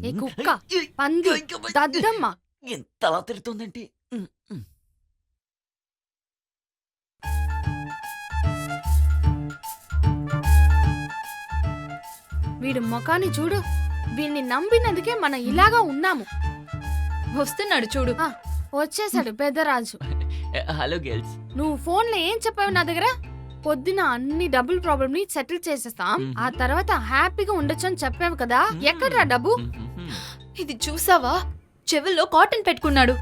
ఏ కుక్క, పంది, దద్దమ్మ. ఎంతలా తిడుతుందంటే వీడు ముఖాన్ని చూడు. వీడిని నమ్మినందుకే మనం ఇలాగా ఉన్నాము. వస్తున్నాడు చూడు. వచ్చేసాడు పెద్దరాజు. Hello girls. నువ్వు ఫోన్లో ఏం చెప్పావు నా దగ్గర? పొద్దున అన్ని డబ్బుల ప్రాబ్లం ని సెటిల్ చేసేస్తాం, ఆ తర్వాత హ్యాపీగా ఉండొచ్చు అని చెప్పావు కదా. ఎక్కడ్రా డబ్బు? ఇది చూసావా? చెవుల్లో కాటన్ పెట్టుకున్నాడు.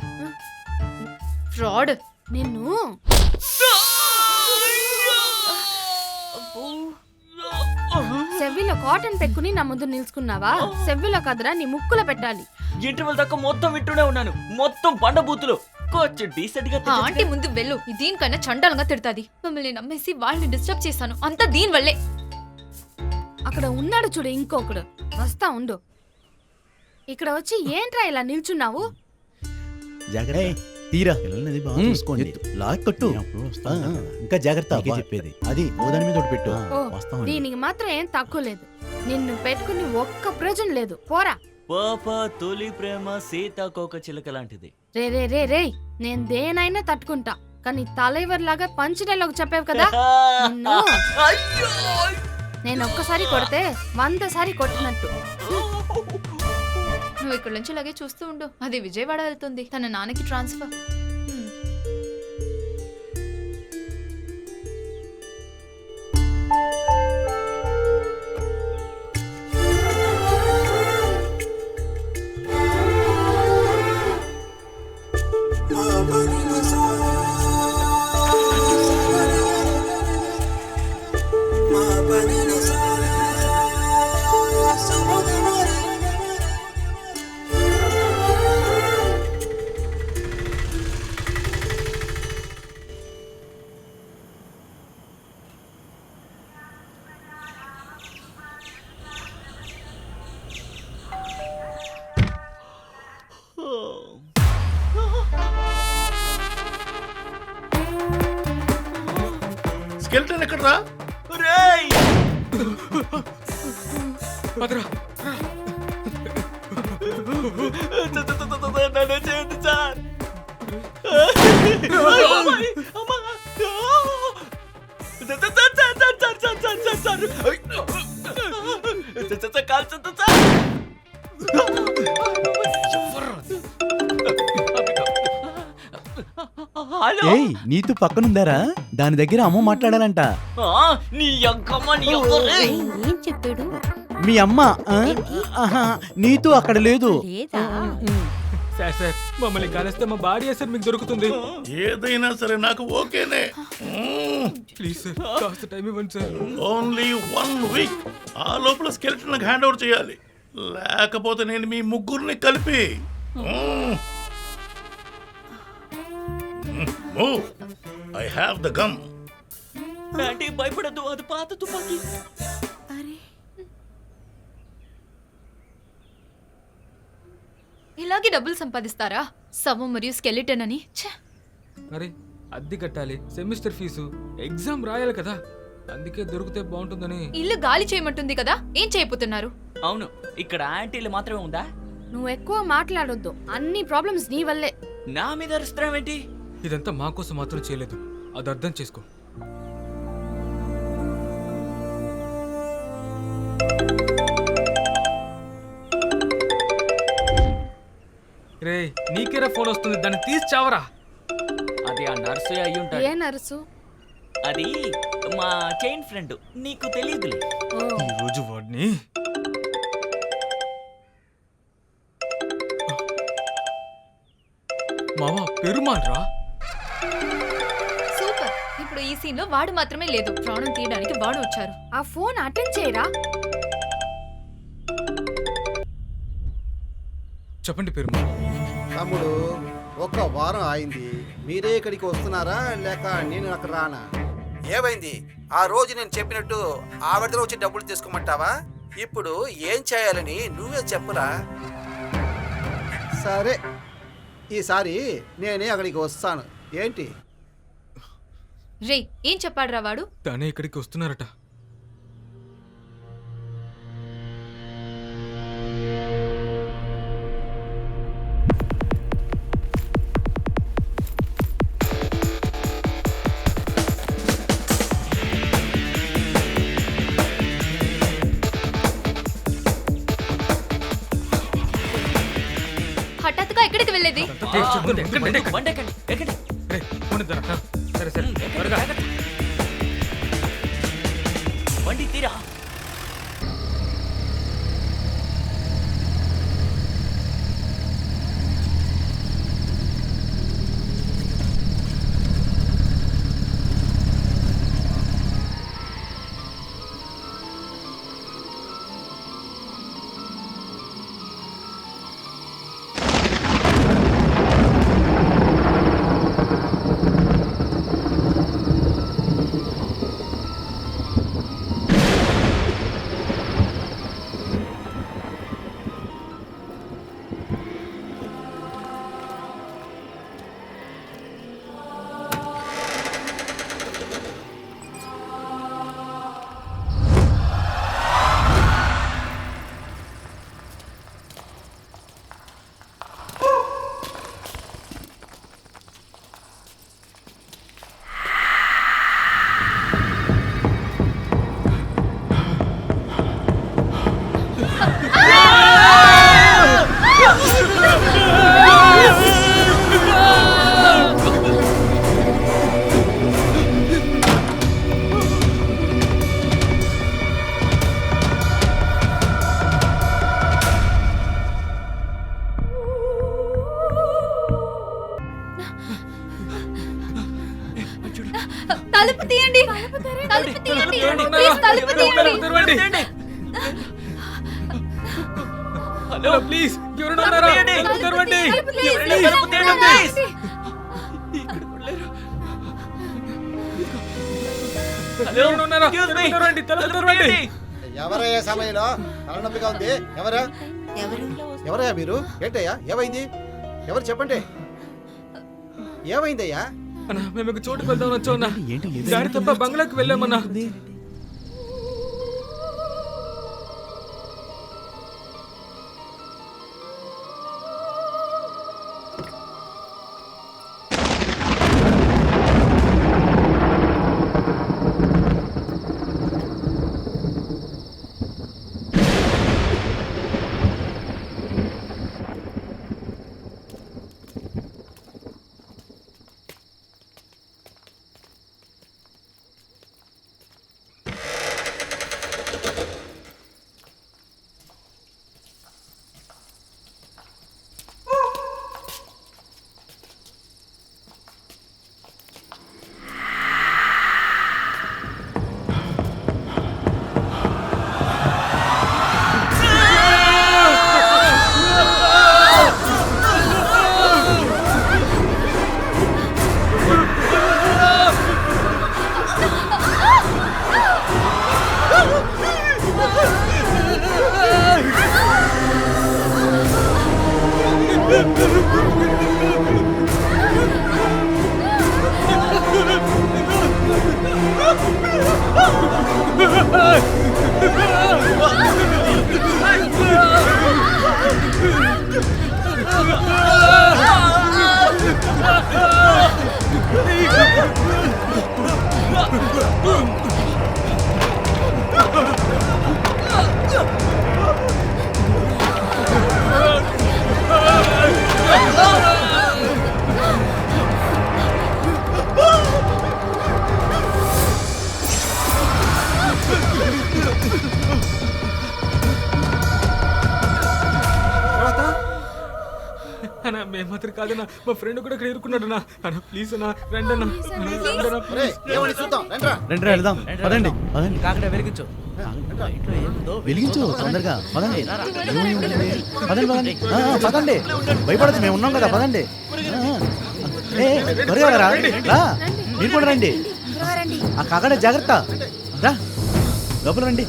ఫ్రాడ్. నిన్ను సెవ్విలో కాటన్ పెట్టుకుని నా ముందు నిల్చుకున్నావా? సెవ్విలో కదరా, నీ ముక్కులో పెట్టాలి. ఇంటర్వెల్ దాకా మొత్తం వింటూనే ఉన్నాను. మొత్తం బండ బూతులు. కొంచెం డీసెంట్ గా ఆంటీ ముందు వెళ్ళు. దీనికన్నా చండాలంగా తిడతాది. మమ్మల్ని నమ్మేసి వాళ్ళని డిస్టర్బ్ చేశాను. అంతా దీని వల్లే. అక్కడ ఉన్నాడు చూడు ఇంకొకడు. వస్తా ఉండు. ఇక్కడ వచ్చి ఏంట్రా ఇలా నిల్చున్నావు? తీరా పిల్లల్ని బాగా చూసుకోండి. లాక్ కట్టు. ఇంకా జాగ్రత్త చెప్పేది అది. ఓదాని మీద పెట్టు. దీనికి మాత్రం ఏం తక్కువ లేదు. నిన్ను పెట్టుకుని ఒక్క ప్రయోజనం లేదు. పోరా. పాప తొలి ప్రేమ సీతాకోక చిలక లాంటిది. రే రే రే రే, నేను దేనైనా తట్టుకుంటా, కానీ తలైవర్ లాగా పంచ్ డైలాగ్ చెప్పావు కదా. నేను ఒక్కసారి కొడితే 100 సారి కొట్టినట్టు. నువ్వు ఇక్కడ నుంచి ఇలాగే చూస్తూ ఉండు. అది విజయవాడ వెళ్తుంది. తన నాన్నకి ట్రాన్స్ఫర్. స్కెల్టన్ ఎక్కడ్రా? రేయ్ పదరా. నన్ను చేయండి సార్. కాల్చొద్దు సార్. ఏయ్, నీతు పక్కనుందారా? దాని దగ్గర అమ్మ మాట్లాడాలంట. నీ అక్కమ్మ నీ అక్క. ఏం చెప్పాడు? మీ అమ్మ నీతు అక్కడ లేదు. సార్ సార్ మమ్మల్ని కలిస్తే మా బాడీ సార్ మీకు దొరుకుతుంది. ఏదైనా సరే నాకు ఓకేనే. ప్లీజ్ సార్ కాస్త టైం ఇవ్వండి సార్. Only 1 week. ఆ లోపల స్కెల్టన్ నాకు హ్యాండ్ ఓవర్ చేయాలి. లేకపోతే నేను మీ ముగ్గురిని కలిపి I have the gun. Aunty భయపడద్దు, అది పాత తుపాకీ. ఇలాగే డబ్బులు సంపాదిస్తారా? శవం మరియు స్కెలిటన్ అని. అరే అద్దె కట్టాలి, సెమిస్టర్ ఫీజు, ఎగ్జామ్ రాయాలి కదా. అందుకే దొరికితే బాగుంటుందని. ఇల్లు గాలి చేయమంటుంది కదా, ఏం చేయబోతున్నారు? అవును, ఇక్కడ ఆంటీలు మాత్రమే ఉందా? నువ్వు ఎక్కువ మాట్లాడొద్దు. అన్ని ప్రాబ్లమ్స్ నీ వల్లే. నా మీద అరుస్తున్నావేంటి? ఇదంతా మా కోసం మాత్రం చేయలేదు, అది అర్థం చేసుకో. రే నీకేరా ఫోన్ వస్తుంది, దాన్ని తీసి చావరా. అది ఆ నర్సు అయి ఉంటాడు. ఏ నర్సు? అది మా చైన్ ఫ్రెండ్, నీకు తెలియదులే. ఈ రోజు వాడిని మావా పెరుమాల్ రా. సూపర్. ఇప్పుడు ఈ సీన్ లో వాడు మాత్రమే లేదు, ప్రాణం తీయడానికి వాడు వచ్చారు. ఆ ఫోన్ అటెండ్ చేయరా. చెప్పండి పెరుమాల్. తమ్ముడు, 1 వారం అయింది. మీరే ఇక్కడికి వస్తున్నారా లేక నేను అక్కడ రానా? ఏమైంది? ఆ రోజు నేను చెప్పినట్టు ఆవిడలో వచ్చి డబ్బులు తీసుకోమంటావా? ఇప్పుడు ఏం చేయాలని నువ్వే చెప్పురా. సరే, ఈసారి నేనే అక్కడికి వస్తాను. ఏంటి? రే ఏం చెప్పాడు రా వాడు? తనే ఇక్కడికి వస్తున్నారట. అది బండి ఎక్కండి, ఎక్కండి. రేయ్, ఫోన్ ఇద్దారా? సరే సరే త్వరగా. బండి తీరా. తలుపు తీయండి, తలుపు తీయండి, ప్లీజ్ తలుపు తీయండి. తెరవండి. హలో, ప్లీజ్ ఎవరైనా ఉన్నారా? తీయండి. తలుపు తెరవండి. తలుపు తీయండి. ప్లీజ్. తలుపు తీయండి, ప్లీజ్. ఇక్కడ కూడా లేరు. హలో, ఎవరైనా ఉన్నారా? excuse me. తలుపు తెరవండి, తలుపు తలుపు తెరవండి. తీయండి. ఎవరయ్యా సమయంలో తలనొప్పిగా ఉంది? ఎవరా ఎవరయ్యా మీరు? ఏంటయ్యా ఏమైంది? ఎవరు చెప్పండి, ఏమైందయ్యా? అన్నా, మేము ఒక చోటుకు వెళ్దామని వచ్చామన్నా. ఏంటి ఏదో దారి తప్ప బంగ్లాకి వెళ్ళామన్నా. అన్నా, మేము మాత్రం కాదన్నా, మా ఫ్రెండ్ కూడా ఇక్కడ ఇరుక్కున్నాడన్నా. అన్నా ప్లీజ్ అన్నా, రండి అన్నా. రండన్నా, ఒరేయ్, ఏమని చూద్దాం రండ్రా. రండి వెళ్దాం. పదండి పదండి. కాకడ వెలిగించు. వెలిగించు తొందరగా. పదండి ఏమై ఉంటుంది? పదండి పదండి. పదండి, భయపడదు, మేము ఉన్నాం కదా. పదండి. త్వరగా రా. రా, మీరు కూడా రండి. ఆ కాకడ జాగ్రత్త. రా లోపల రండి.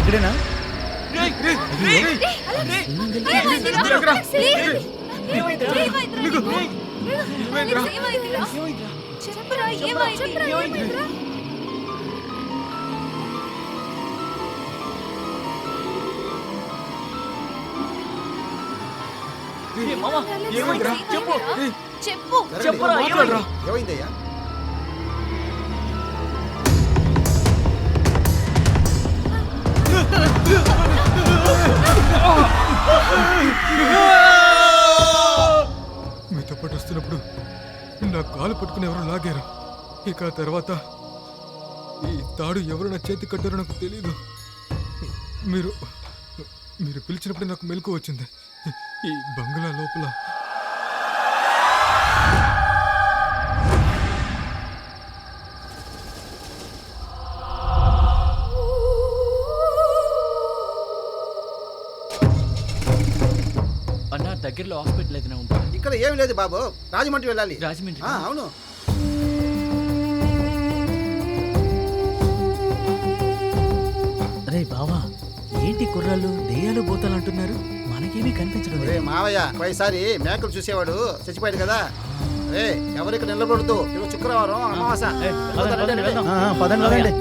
ఇక్కడేనా? చెప్పరా ఏమైంది? ఏ మామ, ఏమైందిరా? చెప్పు. చెప్పు. చెప్పురా, మాట్లాడరా. ఏమైందయ్యా? హార్ట్ వస్తున్నప్పుడు నా కాలు పట్టుకుని ఎవరో లాగారు. ఇక ఆ తర్వాత ఈ తాడు ఎవరు నా చేతి కట్టారో నాకు తెలియదు. మీరు మీరు పిలిచినప్పుడు నాకు మెలకు వచ్చింది. ఈ బంగ్లా లోపల అన్న దగ్గరలో హాస్పిటల్ ఏదైనా ఉందా? ఇక్కడ ఏమి లేదు బాబు, రాజమండ్రి వెళ్ళాలి. రాజమండ్రి అవును. రే బావా, ఏంటి కుర్రాళ్ళు దెయ్యాలు భూతాలు అంటున్నారు? మనకేమీ కనిపించడం రే మావయ్య, పోయిసారి మేకలు చూసేవాడు చచ్చిపోయాడు కదా. రే ఎవరికి నిలబడదు, ఇవి శుక్రవారం అమావాస. పదండి.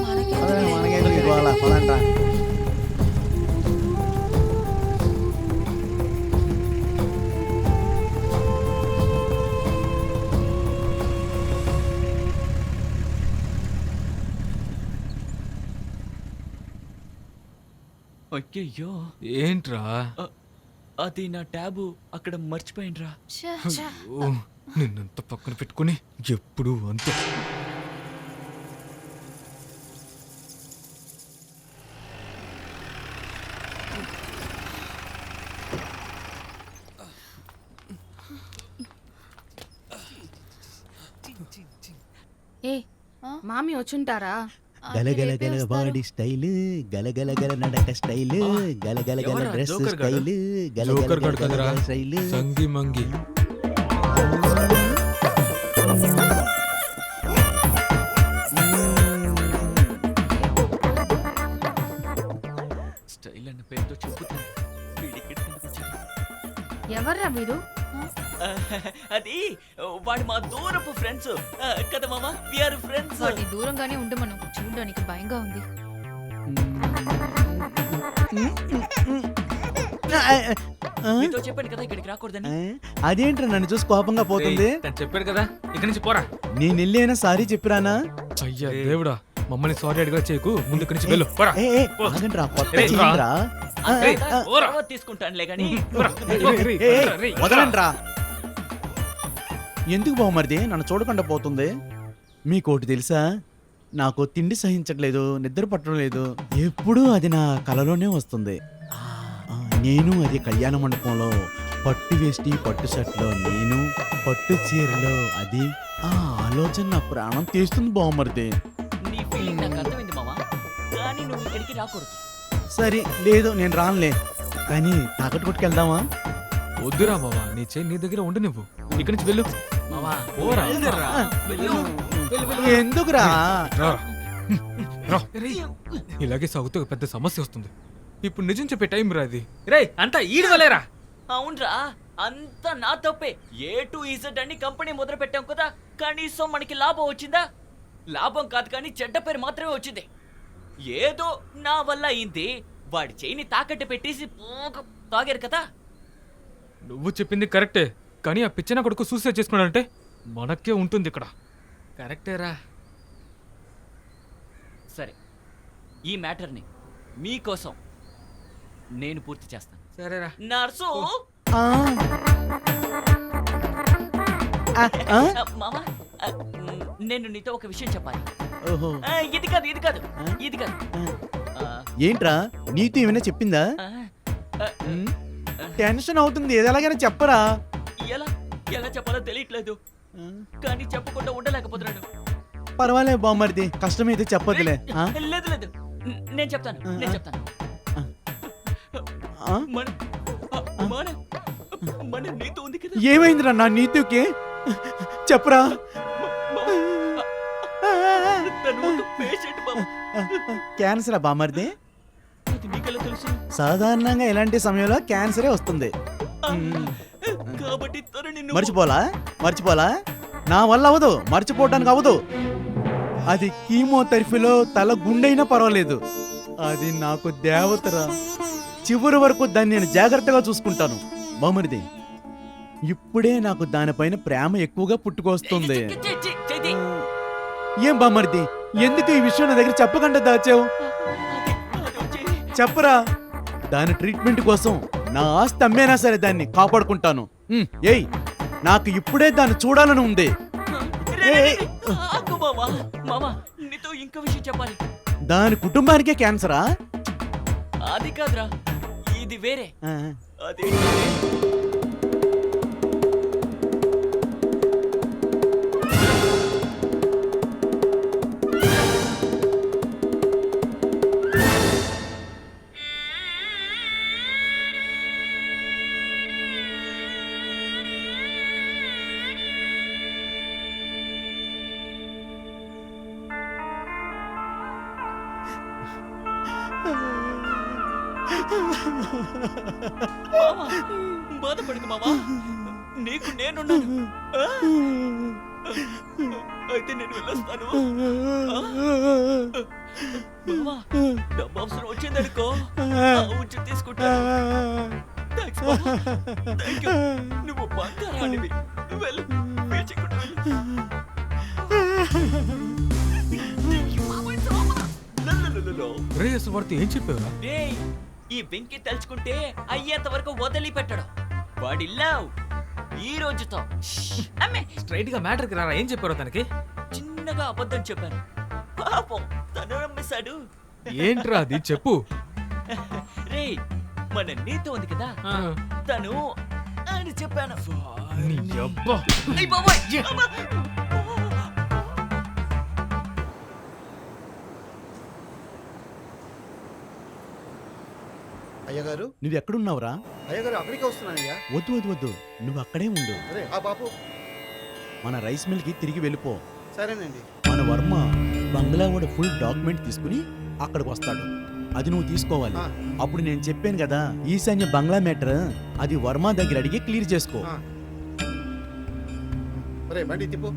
పదండ్రా. అయ్యయ్యో, ఏంట్రా? అది నా ట్యాబు అక్కడ మర్చిపోయినరా. ఓ, నిన్నంత పక్కన పెట్టుకుని ఎప్పుడు అంతే. ఏ మామి వచ్చుంటారా? గలగల గల బాడీ స్టైల్, గలగల గల నడక స్టైల్, గలగల గల ఎవరా? డ్రెస్ జోకర్ గాడు? స్టైల్, జోకర్ గలగల గాడు కదరా, గల స్టైల్. సంగి మంగి. స్టైల్ అన్న పేరుతో చెప్పుతాను. వీడిక్కడికి ఎందుకు వచ్చాడు? ఎవర్రా వీడు? అది వాడు మా దూరపు ఫ్రెండ్స్ కదా మామ. We are friends. వాటిని దూరంగానే ఉండమను, చూడడానికి భయంగా ఉంది. మీతో చెప్పాను కదా ఇక్కడికి రాకూడదని. అదేంట్రా నన్ను చూసి కోపంగా పోతుంది? రేయ్, తను చెప్పాడు కదా, ఇక్కడి నుంచి పోరా. నేను వెళ్ళేనా సారీ చెప్పిరానా? అయ్యా దేవుడా, మమ్మల్ని సారీ అడిగా చేయకు, ముందు ఇక్కడి నుంచి వెళ్ళు, పోరా. ఆగండ్రా, కొత్త ఏయ్, చేయండిరా. ఏయ్, పోరా. తర్వాత తీసుకుంటానులే గాని. వదలండ్రా. ఎందుకు బావమరిది నన్ను చూడకుండా పోతుంది? మీకోటి తెలుసా, నాకు తిండి సహించట్లేదు, నిద్ర పట్టడం లేదు, ఎప్పుడూ అది నా కలలోనే వస్తుంది. నేను అది కళ్యాణ మండపంలో పట్టు వేష్టి పట్టు షర్ట్లో నేను, పట్టు చీరలో అది. ఆ ఆలోచన నా ప్రాణం తీస్తుంది బావమరిది. నీ ఫీలింగ్ నాకు అర్థమైంది మామ, కానీ నువ్వు ఇక్కడికి రాకూడదు. సరే లేదు, నేను రానులే, కానీ తాకట్టు కొట్టుకెళ్దామా? వద్దురా బావా, నీ చేయి నీ దగ్గర ఉండు, నువ్వు ఇక్కడి నుంచి వెళ్ళు. మామా పోరా. ఎందుకురా? రా. రా. ఇలాగే సాగుతూ ఒక పెద్ద సమస్య వస్తుంది. ఇప్పుడు నిజం చెప్పే టైం రా ఇది. రేయ్, అంతా ఈడు వలేరా. అవునరా, అంతా నా తప్పే. ఏ టు ఇజెడ్ అని కంపెనీ మొదలు పెట్టాం కదా, కనీసం మనకి లాభం వచ్చిందా? లాభం కాదు కానీ చెడ్డ పేరు మాత్రమే వచ్చింది. ఏదో నా వల్ల అయింది. వాడి చేయిని తాకట్టు పెట్టేసి తాగారు కదా. నువ్వు చెప్పింది కరెక్టే, కానీ ఆ పిచ్చిన కొడుకు సూసైడ్ చేసుకున్నాడంటే మనకే ఉంటుంది ఇక్కడ. కరెక్టేరా. సరే, ఈ మ్యాటర్ని మీకోసం నేను పూర్తి చేస్తాను. సరేరా. నర్సు ఆ. ఆ, ఆ? మామ, నేను నీతో ఒక విషయం చెప్పాలి. ఓహో. ఇది కాదు ఇది కాదు ఇది కాదు. ఏంట్రా నీతో ఏమైనా చెప్పిందా? ఆ, ఆ, టెన్షన్ అవుతుంది, ఏది ఎలాగైనా చెప్పరా? ఎలా ఎలా చెప్పాలో తెలియట్లేదు, కానీ చెప్పకుండా ఉండలేకపోతున్నాను. పర్వాలే బామ్మర్ది, కష్టమైతే చెప్పొద్దులే. ఆ? లేదు లేదు, నేను చెప్తాను నేను చెప్తాను. ఆ? మన మన మన నీతో ఉంది కదా. ఏమైందిరా నా నీతుకి? చెప్పరా. తను ఒక పేషెంట్ బాబు. క్యాన్సరా బామ్మర్ది? అది నీకెలా తెలుసు? సాధారణంగా ఇలాంటి సమయంలో క్యాన్సరే వస్తుంది. కాబట్టి తను నిన్ను మర్చిపోలా నా వల్ల అవదు, మర్చిపోవటానికి అవదు. అది కీమోథెరపీలో తల గుండైనా పర్వాలేదు, అది నాకు దేవతరా. చివరి వరకు దాన్ని నేను జాగ్రత్తగా చూసుకుంటాను బామ్మరిది. ఇప్పుడే నాకు దానిపైన ప్రేమ ఎక్కువగా పుట్టుకొస్తుంది. ఏం బామ్మరిది, ఎందుకు ఈ విషయం నా దగ్గర చెప్పకుండా దాచావు? చెప్పరా. దాని ట్రీట్మెంట్ కోసం నా ఆస్తి అమ్మేనా సరే దాన్ని కాపాడుకుంటాను. ఏయ్ నాకు ఇప్పుడే దాన్ని చూడాలని ఉంది. రే, రే, రే, ఆగు మామా. మామా, నీతో ఇంకో విషయం చెప్పాలి. దాని కుటుంబానికే క్యాన్సరా? అది కాదురా, ఇది వేరే. ఆ, అది మామా, బాధపడకు మామా, నీకు నేనున్నాను. ఆ? అయితే నేను వెళ్ళొస్తాను. మామా, డబ్బు అవసరం వచ్చిందనుకో, ఉంచి తీసుకుంటాను. థాంక్స్ మామా. Thank you. నువ్వు బంగారానివి. వెళ్ళు, పీల్చుకుంటూ వెళ్ళు. లలలలలో. రే అసలు వాడితో ఏం చెప్పావురా? ఏయ్, ఈ వెంకి తలుచుకుంటే అయ్యేంత వరకు వదిలిపెట్టడు. వాడి లవ్ ఈ రోజుతో అమ్మే. స్ట్రైట్ గా మ్యాటర్ కి రారా, ఏం చెప్పారు తనకి? చిన్నగా అబద్ధం చెప్పాను. పాపం తను నమ్మేశాడు. ఏంట్రా అది చెప్పు. రే, మన నీతో ఉంది కదా, తను అని చెప్పాను. నీ అబ్బా. ఏయ్ బాబాయ్, అమ్మా. అయ్యగారు, నువ్వు ఎక్కడున్నావురా? అయ్యగారు అక్కడికే వస్తున్నానయ్యా. వద్దు వద్దు వద్దు, నువ్వు అక్కడే ఉండు. అరే ఆ బాపు. మన రైస్ మిల్ కి తిరిగి వెళ్ళిపో. సరేనండి. మన వర్మ బంగ్లా వాడు ఫుల్ డాక్యుమెంట్ తీసుకుని అక్కడికి వస్తాడు. అది నువ్వు తీసుకోవాలి. ఆ. అప్పుడు నేను చెప్పాను కదా ఈశాన్య బంగ్లా మ్యాటర్, అది వర్మ దగ్గర అడిగి క్లియర్ చేసుకో. అరే బండి తిప్పు.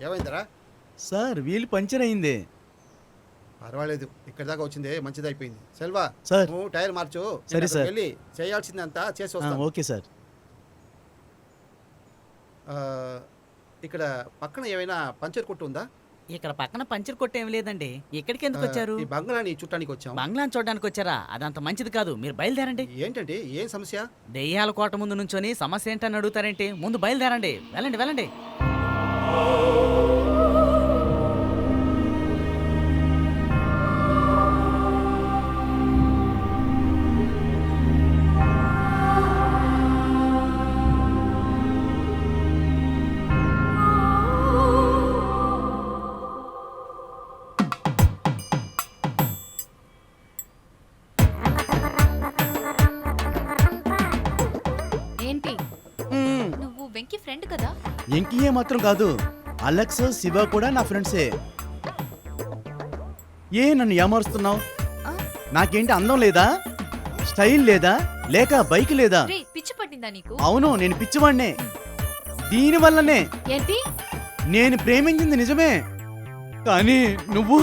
ఏమైందిరా? సార్ వీల్ పంచర్ అయింది. పర్వాలేదు, ఇక్కడ దాకా వచ్చిందే మంచిదైపోయింది. సెల్వా సార్. నువ్వు టైర్ మార్చు. సరే నేను సార్. వెళ్ళి చేయాల్సిందంతా చేసి వస్తాను. Okay sir. ఆ, ఇక్కడ పక్కన ఏమైనా పంచర్ కొట్టు ఉందా? ఇక్కడ పక్కన పంచర్ కొట్టు ఏం లేదండి. ఇక్కడికి ఎందుకు వచ్చారు? ఈ బంగ్లాని చూడటానికి వచ్చాం. బంగ్లాని చూడడానికి వచ్చారా? అదంత మంచిది కాదు, మీరు బయలుదేరండి. ఏంటంటే ఏం సమస్య? దెయ్యాల కోట ముందు నుంచొని సమస్య ఏంటని అడుగుతారేంటి? ముందు బయలుదేరండి, వెళ్ళండి వెళ్ళండి. ఏంటి? నువ్వు వెంకీ ఫ్రెండ్ కదా? ఎంకియే మాత్రం కాదు, అలెక్స్ శివ కూడా నా ఫ్రెండ్సే. ఏ నన్ను ఏమరుస్తున్నావు? నాకేంటి అందం లేదా, స్టైల్ లేదా, లేక బైక్ లేదా? రే, పిచ్చి పట్టిందా నీకు? అవును, నేను పిచ్చివాడినే. దీనివల్లనే ఏంటి? నేను ప్రేమించింది నిజమే, కానీ నువ్వు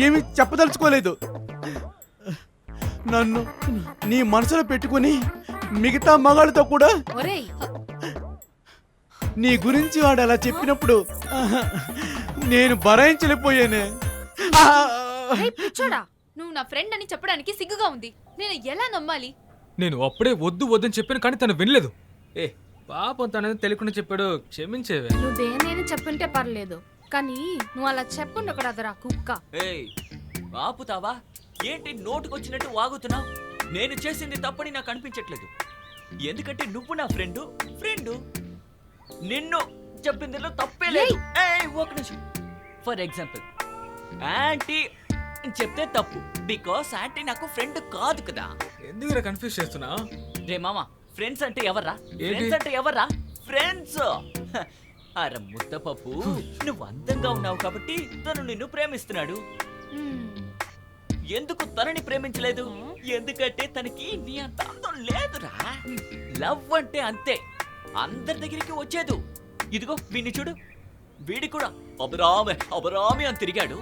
ఏమి చెప్పదలుచుకోలేదు. నన్ను నీ మనసులో పెట్టుకుని మిగతా మగాళ్ళతో కూడా ఒరేయ్, నీ గురించి వాడు అలా చెప్పినప్పుడు నేను భరాయించలేకపోయానే. ఏయ్ పిచ్చోడా, నువ్వు నా ఫ్రెండ్ అని చెప్పడానికి సిగ్గుగా ఉంది. నేను ఎలా నమ్మాలి? నేను అప్పుడే వద్దు వద్దని చెప్పాను, కానీ తను వినలేదు. ఏ పాపం తనని తెలియకుండా చెప్పాడు, క్షమించేవే. నువ్వు దేనేని చెప్పుంటే పర్లేదు, కానీ నువ్వు అలా చెప్పుండకూడదురా కుక్క. ఏయ్, ఆపుతావా ఏంటి? నోటుకొచ్చినట్టు వాగుతున్నావు. నేను చేసింది తప్పని నాకు అనిపించట్లేదు. ఎందుకంటే నువ్వు నా ఫ్రెండు. నిన్ను చెప్పిందిలో తప్పే లేదు. ఏయ్, ఒక నిమిషం. ఫర్ ఎగ్జాంపుల్, ఆంటీ చెప్తే తప్పు, బికాస్ ఆంటీ నాకు ఫ్రెండ్ కాదు కదా. ఎందుకు కన్ఫ్యూజ్ చేస్తున్నా? రే మామ, ఫ్రెండ్స్ అంటే ఎవర్రా? ఏంటి? ఫ్రెండ్స్. అరే ముద్దపప్పు, నువ్వు అందంగా ఉన్నావు కాబట్టి తను నిన్ను ప్రేమిస్తున్నాడు. ఎందుకు తనని ప్రేమించలేదు? ఎందుకంటే తనకి నీ అంత అందం లేదురా. లవ్ అంటే అంతే, అందరి దగ్గరికి వచ్చేదు. ఇదిగో వీడిని చూడు, వీడి కూడా అబరామి అని తిరిగాడు.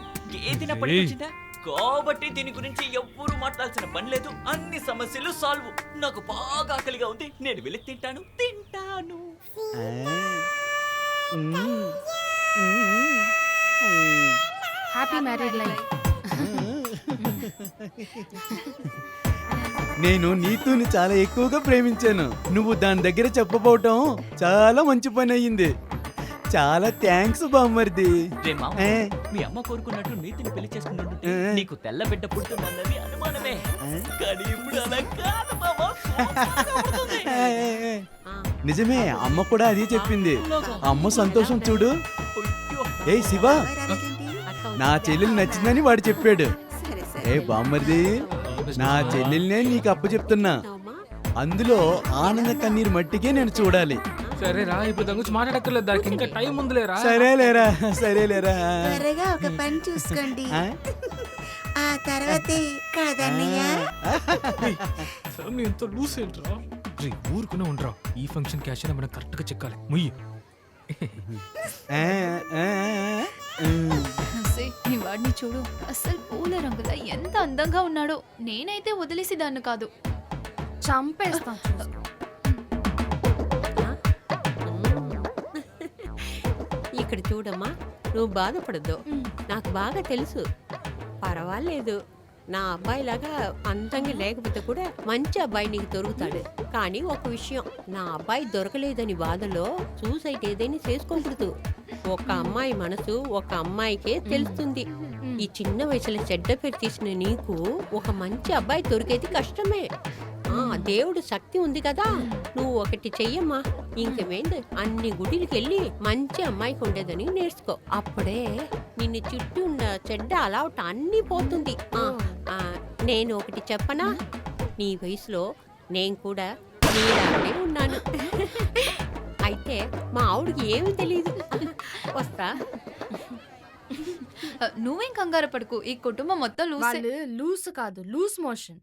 ఏదైనా పనికొచ్చిందా? కాబట్టి దీని గురించి ఎవ్వరూ మాట్లాడాల్సిన పని లేదు. అన్ని సమస్యలు సాల్వ్. నాకు బాగా ఆకలిగా ఉంది, నేను వెళ్ళి తింటాను. Happy married life. నేను నీతుని చాలా ఎక్కువగా ప్రేమించాను. నువ్వు దాని దగ్గర చెప్పబోవటం చాలా మంచి పని అయ్యింది. చాలా థ్యాంక్స్ బామ్మర్ది. రే మామ, ఏ? మీ అమ్మ కోరుకున్నట్టు నీతిని పెళ్లి చేసుకున్నట్టు నీకు తెల్ల బిడ్డ పుడుతుందన్నది అనుమానమే. కానీ ఇప్పుడు అలా కాదు మామ, సూపర్గా పుడుతుంది. నిజమే, అమ్మ కూడా అదే చెప్పింది. అమ్మ సంతోషం చూడు. అయ్యో, ఏయ్ శివ, నా చెల్లెలు నచ్చిందని వాడు చెప్పాడు. ఏ బామ్మర్ది, నా చెల్లెల్నే నీకు అప్పు చెప్తున్నా. అందులో ఆనంద కన్నీరు మట్టికే నేను చూడాలి. సరేరా, ఇప్పుడు దాని గురించి మాట్లాడక్కర్లేదు, దానికి ఇంకా టైం ఉందిలేరా. సరేలేరా, సరేలేరా. త్వరగా ఒక పని చూసుకోండి, ఆ తర్వాతే కాదన్నయ్య. ఎంత లూస్ ఏంట్రా. ఊరుకునే ఉండరా, ఈ ఫంక్షన్ క్యాష్ అయినా మనం కరెక్ట్ గా చెక్కాలి. ముయ్యి. ఈ వాడిని చూడు, అసలు పూల రంగులా ఎంత అందంగా ఉన్నాడో. నేనైతే వదిలేసి దాన్ని కాదు. చంపేస్తా. ఇక్కడ చూడమ్మా, నువ్వు బాధపడద్దు. నాకు బాగా తెలుసు, పర్వాలేదు. నా అబ్బాయిలాగా అందంగా లేకపోతే కూడా మంచి అబ్బాయి నీకు దొరుకుతాడు. కానీ ఒక విషయం, నా అబ్బాయి దొరకలేదని బాధలో సూసైడ్ ఏదైనా చేసుకోకూడదు. ఒక అమ్మాయి మనసు ఒక అమ్మాయికే తెలుస్తుంది. ఈ చిన్న వయసులో చెడ్డ పేరు తీసిన నీకు ఒక మంచి అబ్బాయి దొరికేది కష్టమే. దేవుడు శక్తి ఉంది కదా, నువ్వు ఒకటి చెయ్యమ్మా. ఇంకేమైంది, అన్ని గుడికి వెళ్ళి మంచి అమ్మాయికి ఉండేదని నేర్చుకో. అప్పుడే నిన్ను చుట్టూ ఉన్న చెడ్డ అలవాటు అన్ని పోతుంది. నేను ఒకటి చెప్పనా, నీ వయసులో నేను కూడా నీలానే ఉన్నాను. అయితే మా ఆవిడకి ఏమీ తెలియదు. వస్తా. నువ్వేం కంగారు పడుకు, ఈ కుటుంబం మొత్తం లూసే. వాళ్ళు లూస్ కాదు, లూస్ మోషన్.